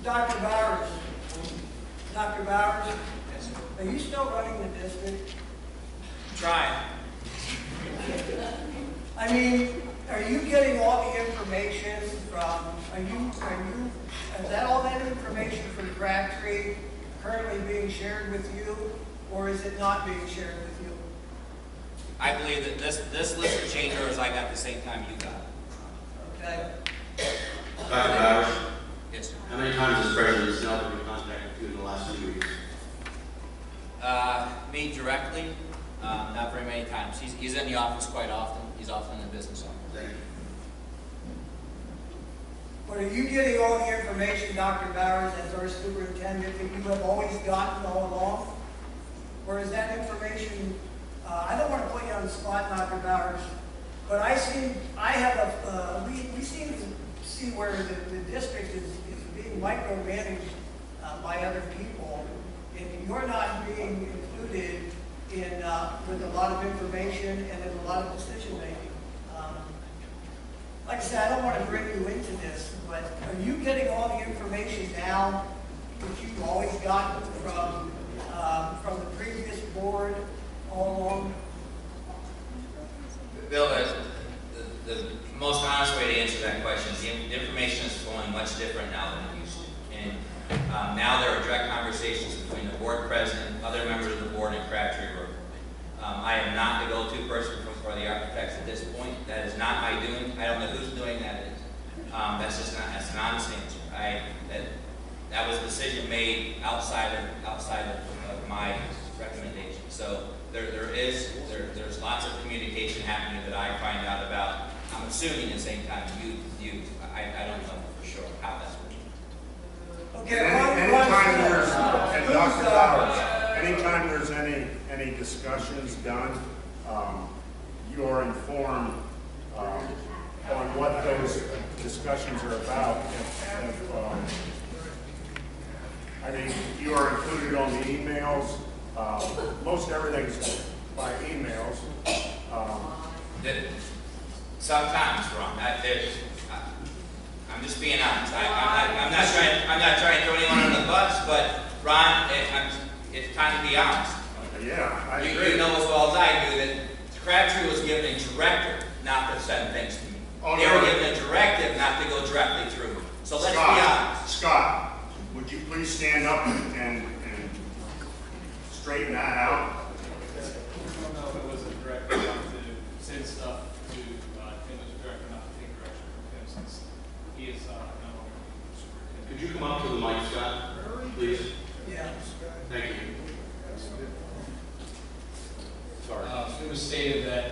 Dr. Bowers. Dr. Bowers, Yes, sir. are you still running the district? Trying. I mean, are you getting all the information from, is that all that information from Crabtree currently being shared with you, or is it not being shared with you? I believe that this list of change orders I got the same time you got it. Okay. Dr. Bowers, Yes, sir. how many times has President Snell been contacted you in the last 2 weeks? Me directly, not very many times. He's in the office quite often. He's often in the business office. Thank you. But are you getting all the information, Dr. Bowers, as our superintendent, that you have always gotten all along? Or is that information, I don't want to put you on the spot, Dr. Bowers, but we seem to see where the district is being micromanaged by other people, and you're not being included in with a lot of information and in a lot of decision making. Like I said, I don't want to bring you into this, but are you getting all the information now that you've always gotten from the previous board all along? Bill, the most honest way to answer that question is the information is flowing much different now than it used to. And now there are direct conversations between the board president, other members of the board, and Crabtree Road. I am not the go-to person for the architects at this point. That is not my doing. I don't know who's doing that. That's an honest answer. That was a decision made outside of my recommendation. So there's lots of communication happening that I find out about. I'm assuming at the same time you. I don't know for sure how that's working. Okay. Anytime there's any discussions done, you are informed on what those discussions are about. I mean, you are included on the emails. Most everything's by emails. Sometimes, Ron. I'm just being honest. I'm not trying to throw anyone under the bus, but Ron, it's time to be honest. Yeah, I agree. You know as well as I do that Crabtree was given a directive not to send things to me. They were given a directive not to go directly through me. So let's be honest. Scott, would you please stand up and straighten that out? I don't know if it was a directive not to send stuff to Tim. It was a directive not to take direction from Tim since he is no longer the superintendent. Could you come up to the mic, Scott, please? Yeah. Thank you. Sorry. It was stated that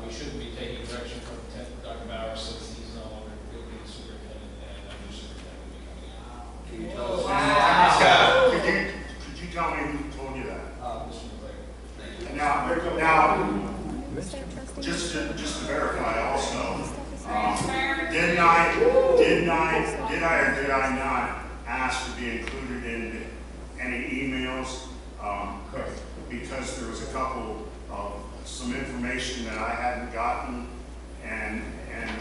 we shouldn't be taking direction from Dr. Bowers since he's no longer the superintendent and a new superintendent will be coming in. Can you tell us? Scott, could you tell me who told you that? Mr. McClary. Thank you. Now, just to verify also, did I or did I not ask to be included in any emails? Because there was a couple of some information that I hadn't gotten, and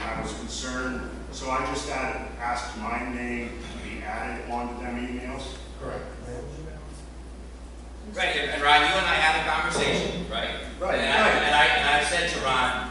I was concerned, so I just asked my name to be added onto them emails. Correct. Right, and Ron, you and I had a conversation, right? Right. And I said to Ron,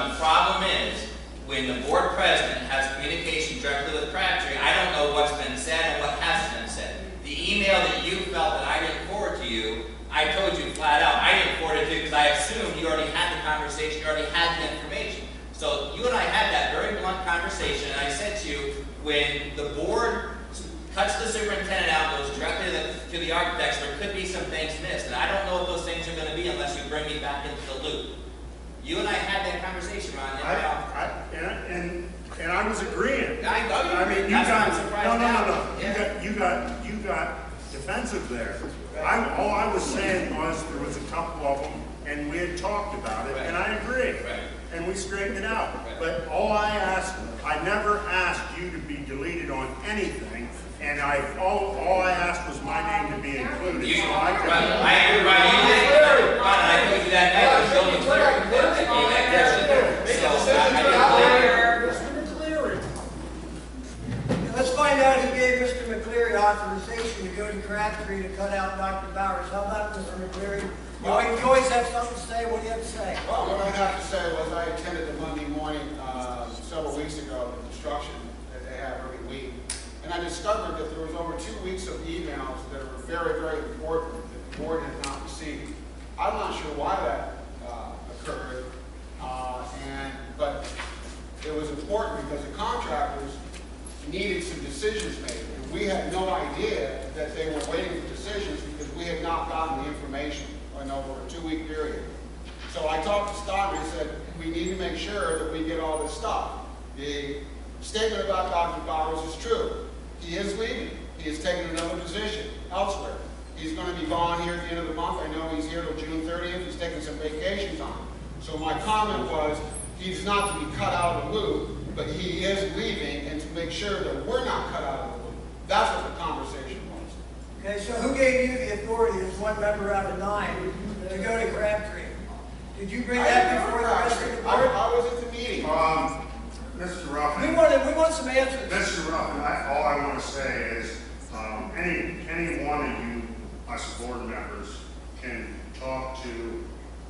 the problem is when the board president has communication directly with Crabtree, I don't know what's been said and what hasn't been said. The email that you felt that I didn't forward to you, I told you flat out, I didn't forward it to you because I assumed you already had the conversation, you already had the information. So you and I had that very blunt conversation, and I said to you, when the board cuts the superintendent out, goes directly to the architects, there could be some things missed, and I don't know what those things are going to be unless you bring me back into the loop. You and I had that conversation, Ron. And I was agreeing. I know you. I mean, That's why I'm surprised now. Yeah. You got defensive there. All I was saying was there was a couple of them, and we had talked about it, Right. and I agreed. Right. And we straightened it out. Right. But all I never asked you to be deleted on anything, and all I asked was my name to be included. You, So Ron, I told you that night, I was building clear. Let's find out who gave gave Mr. McCleary authorization to go to Crabtree to cut out Dr. Bowers. How about Mr. McCleary? You always have something to say. What do you have to say? Well, what I have to say was I attended the Monday morning several weeks ago, the instruction that they have every week. And I discovered that there was over 2 weeks of emails that were very, very important that the board had not received. I'm not sure why that occurred, but it was important because the contractors needed some decisions made. And we had no idea that they were waiting for decisions because we had not gotten the information in over a 2-week period. So I talked to Scott and I said, we need to make sure that we get all this stuff. The statement about Dr. Bowers is true. He is leaving. He has taken another position elsewhere. He's going to be gone here at the end of the month. I know he's here till June 30th. He's taking some vacation time. So my comment was, he's not to be cut out of the loop, but he is leaving, and to make sure that we're not cut out of the loop. That's what the conversation was. Okay, so who gave you the authority as one member out of 9 to go to Crabtree? Did you bring that before the rest of the board? I was at the meeting. Mr. Ruffin. We want some answers. Mr. Ruffin, all I want to say is, any one of you, us board members, can talk to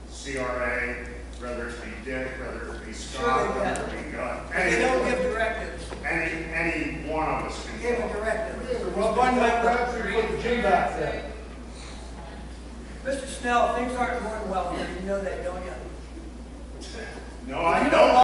CRA, whether it be Dick, whether it be Scott, Sure whether it be Gunn. They don't give directives. Any one of us can They give a talk. directive. Well, one member. Put the gym back there. Mr. Snell, things aren't going well here. You know that, don't you? No, I don't.